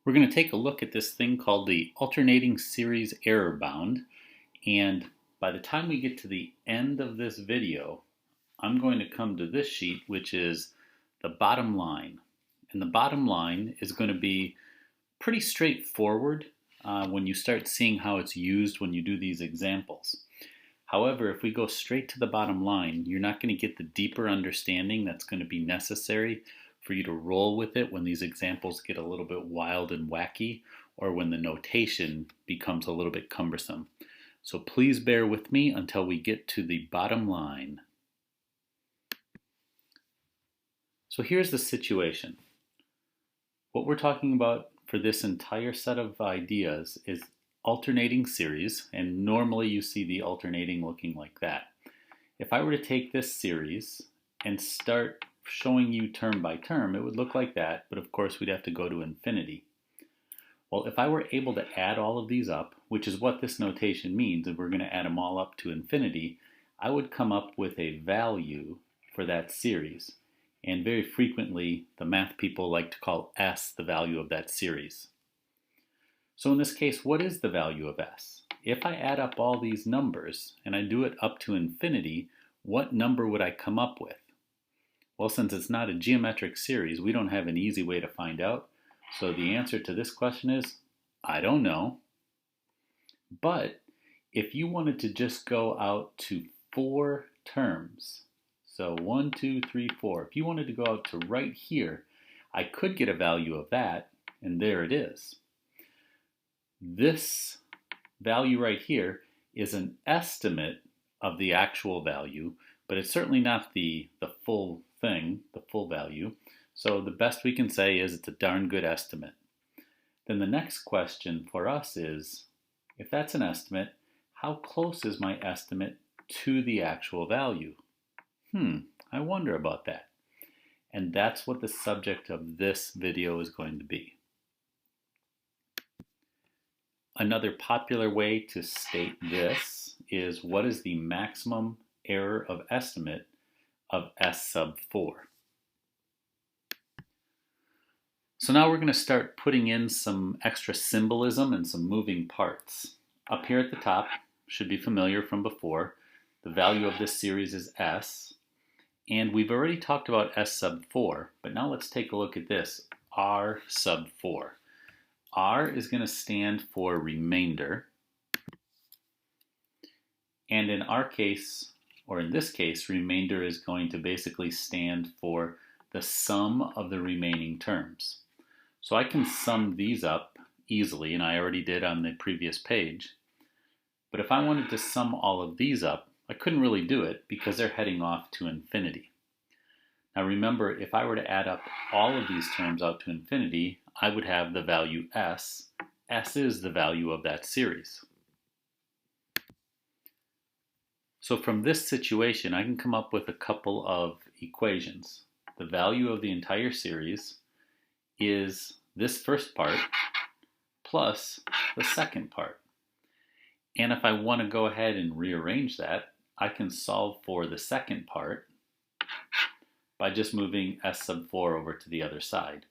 We're going to take a look at this thing called the alternating series error bound, and by the time we get to the end of this video, I'm going to come to this sheet, which is the bottom line. And the bottom line is going to be pretty straightforward when you start seeing how it's used when you do these examples. However, if we go straight to the bottom line, you're not going to get the deeper understanding that's going to be necessary for you to roll with it when these examples get a little bit wild and wacky, or when the notation becomes a little bit cumbersome. So please bear with me until we get to the bottom line. So here's the situation. What we're talking about for this entire set of ideas is alternating series, and normally you see the alternating looking like that. If I were to take this series and start showing you term by term, it would look like that, but of course we'd have to go to infinity. Well, if I were able to add all of these up, which is what this notation means, and we're going to add them all up to infinity, I would come up with a value for that series. And very frequently, the math people like to call S the value of that series. So in this case, what is the value of S? If I add up all these numbers and I do it up to infinity, what number would I come up with? Well, since it's not a geometric series, we don't have an easy way to find out. So the answer to this question is, I don't know. But if you wanted to just go out to 4 terms, so 1, 2, 3, 4, if you wanted to go out to right here, I could get a value of that, and there it is. This value right here is an estimate of the actual value, but it's certainly not the full thing, the full value. So the best we can say is it's a darn good estimate. Then the next question for us is, if that's an estimate, how close is my estimate to the actual value? I wonder about that. And that's what the subject of this video is going to be. Another popular way to state this is, what is the maximum error of estimate of S sub 4? So now we're going to start putting in some extra symbolism and some moving parts. Up here at the top, should be familiar from before, the value of this series is S. And we've already talked about S sub 4, but now let's take a look at this, R sub 4. R is going to stand for remainder. And in our case, or in this case, remainder is going to basically stand for the sum of the remaining terms. So I can sum these up easily, and I already did on the previous page. But if I wanted to sum all of these up, I couldn't really do it because they're heading off to infinity. Now remember, if I were to add up all of these terms out to infinity, I would have the value S. S is the value of that series. So from this situation, I can come up with a couple of equations. The value of the entire series is this first part plus the second part. And if I want to go ahead and rearrange that, I can solve for the second part by just moving S sub 4 over to the other side.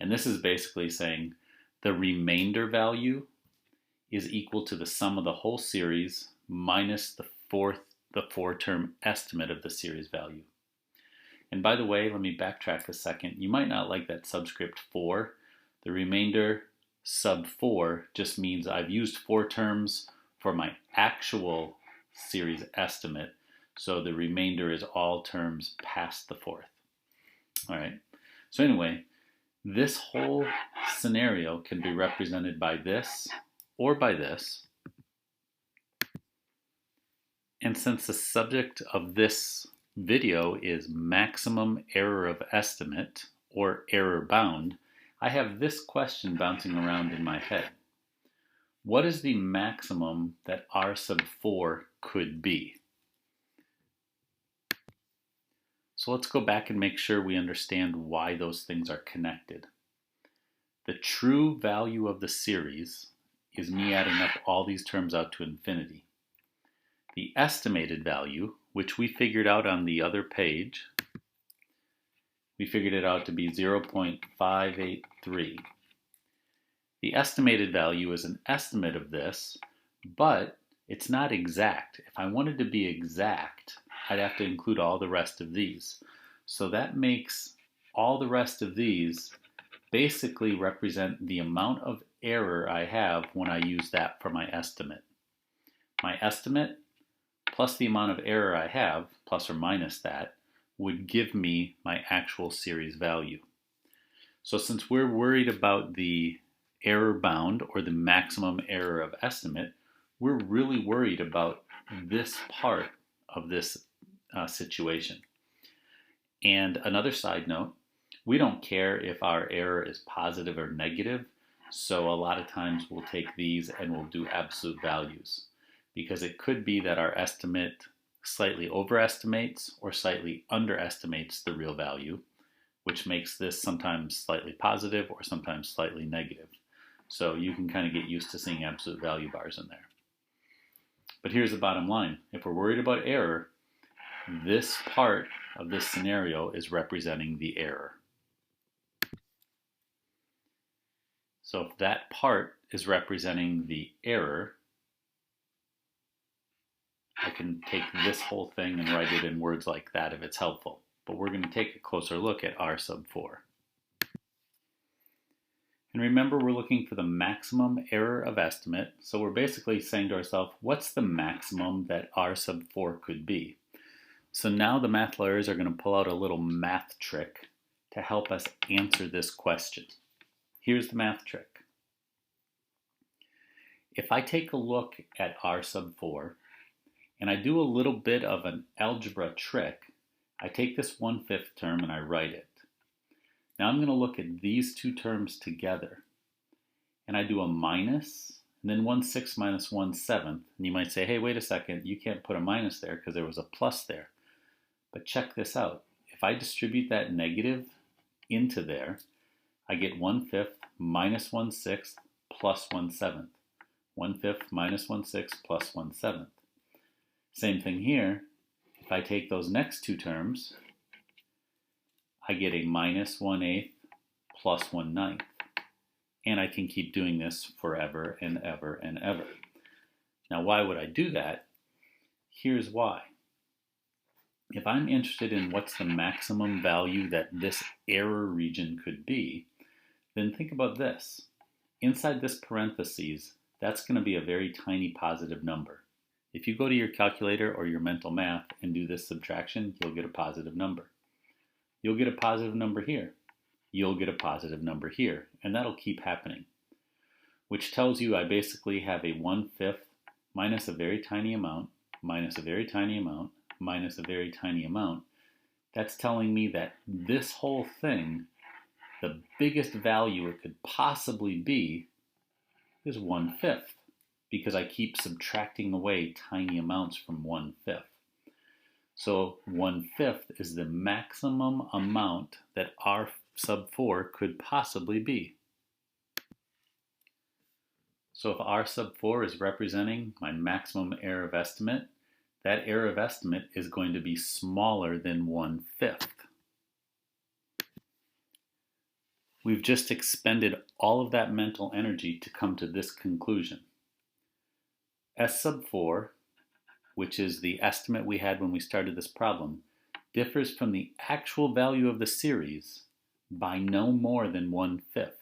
And this is basically saying the remainder value is equal to the sum of the whole series minus the 4-term estimate of the series value. And by the way, let me backtrack a second. You might not like that subscript 4. The remainder sub 4 just means I've used 4 terms for my actual series estimate. So the remainder is all terms past the 4th. All right. So anyway, this whole scenario can be represented by this or by this. And since the subject of this video is maximum error of estimate or error bound, I have this question bouncing around in my head. What is the maximum that R sub 4 could be? So let's go back and make sure we understand why those things are connected. The true value of the series is me adding up all these terms out to infinity. The estimated value, which we figured out on the other page, we figured it out to be 0.583. The estimated value is an estimate of this, but it's not exact. If I wanted to be exact, I'd have to include all the rest of these. So that makes all the rest of these basically represent the amount of error I have when I use that for my estimate. My estimate plus the amount of error I have, plus or minus that, would give me my actual series value. So since we're worried about the error bound or the maximum error of estimate, we're really worried about this part of this situation. And another side note, we don't care if our error is positive or negative, so a lot of times we'll take these and we'll do absolute values, because it could be that our estimate slightly overestimates or slightly underestimates the real value, which makes this sometimes slightly positive or sometimes slightly negative. So you can kind of get used to seeing absolute value bars in there. But here's the bottom line. If we're worried about error, this part of this scenario is representing the error. So if that part is representing the error, I can take this whole thing and write it in words like that if it's helpful. But we're going to take a closer look at R sub 4. And remember, we're looking for the maximum error of estimate. So we're basically saying to ourselves, what's the maximum that R sub 4 could be? So now the math lawyers are going to pull out a little math trick to help us answer this question. Here's the math trick. If I take a look at R sub 4 and I do a little bit of an algebra trick, I take this 1/5 term and I write it. Now I'm going to look at these two terms together, and I do a minus, and then 1/6 minus 1/7. And you might say, hey, wait a second, you can't put a minus there because there was a plus there. But check this out. If I distribute that negative into there, I get 1/5 minus 1/6 plus 1/7. 1/5 minus 1/6 plus 1/7. Same thing here. If I take those next two terms, I get a minus 1/8 plus 1/9. And I can keep doing this forever and ever and ever. Now, why would I do that? Here's why. If I'm interested in what's the maximum value that this error region could be, then think about this. Inside this parentheses, that's going to be a very tiny positive number. If you go to your calculator or your mental math and do this subtraction, you'll get a positive number. You'll get a positive number here. You'll get a positive number here. And that'll keep happening. Which tells you I basically have a 1/5 minus a very tiny amount, minus a very tiny amount, minus a very tiny amount. That's telling me that this whole thing, the biggest value it could possibly be is 1/5. Because I keep subtracting away tiny amounts from 1/5. So 1/5 is the maximum amount that R sub 4 could possibly be. So if R sub 4 is representing my maximum error of estimate, that error of estimate is going to be smaller than 1/5. We've just expended all of that mental energy to come to this conclusion. S sub 4, which is the estimate we had when we started this problem, differs from the actual value of the series by no more than 1/5.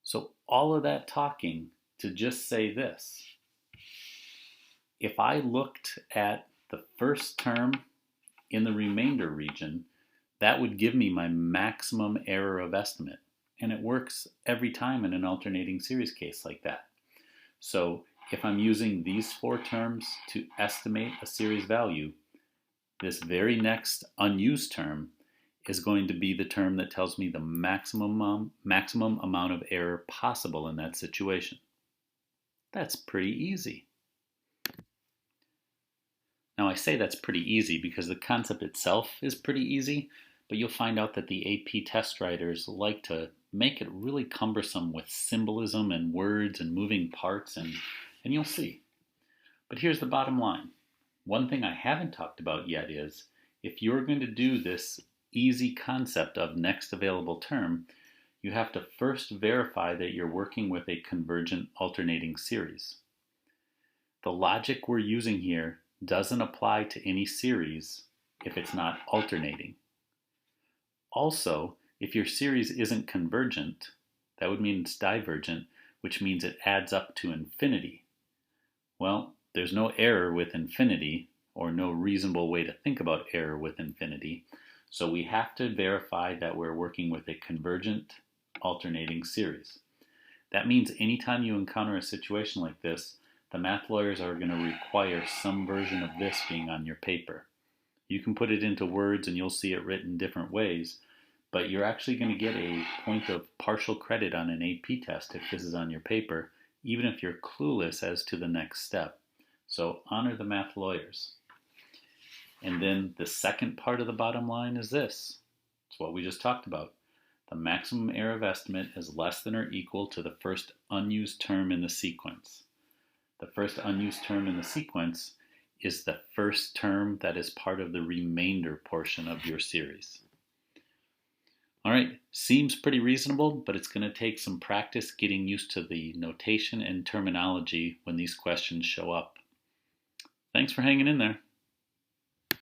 So all of that talking to just say this. If I looked at the first term in the remainder region, that would give me my maximum error of estimate. And it works every time in an alternating series case like that. So if I'm using these four terms to estimate a series value, this very next unused term is going to be the term that tells me the maximum amount of error possible in that situation. That's pretty easy. Now I say that's pretty easy because the concept itself is pretty easy, but you'll find out that the AP test writers like to make it really cumbersome with symbolism and words and moving parts, and you'll see. But here's the bottom line. One thing I haven't talked about yet is if you're going to do this easy concept of next available term, you have to first verify that you're working with a convergent alternating series. The logic we're using here doesn't apply to any series if it's not alternating. Also, if your series isn't convergent, that would mean it's divergent, which means it adds up to infinity. Well, there's no error with infinity, or no reasonable way to think about error with infinity, so we have to verify that we're working with a convergent alternating series. That means anytime you encounter a situation like this, the math lawyers are going to require some version of this being on your paper. You can put it into words and you'll see it written different ways, but you're actually going to get a point of partial credit on an AP test if this is on your paper, even if you're clueless as to the next step. So honor the math lawyers. And then the second part of the bottom line is this. It's what we just talked about. The maximum error of estimate is less than or equal to the first unused term in the sequence. The first unused term in the sequence is the first term that is part of the remainder portion of your series. All right, seems pretty reasonable, but it's going to take some practice getting used to the notation and terminology when these questions show up. Thanks for hanging in there.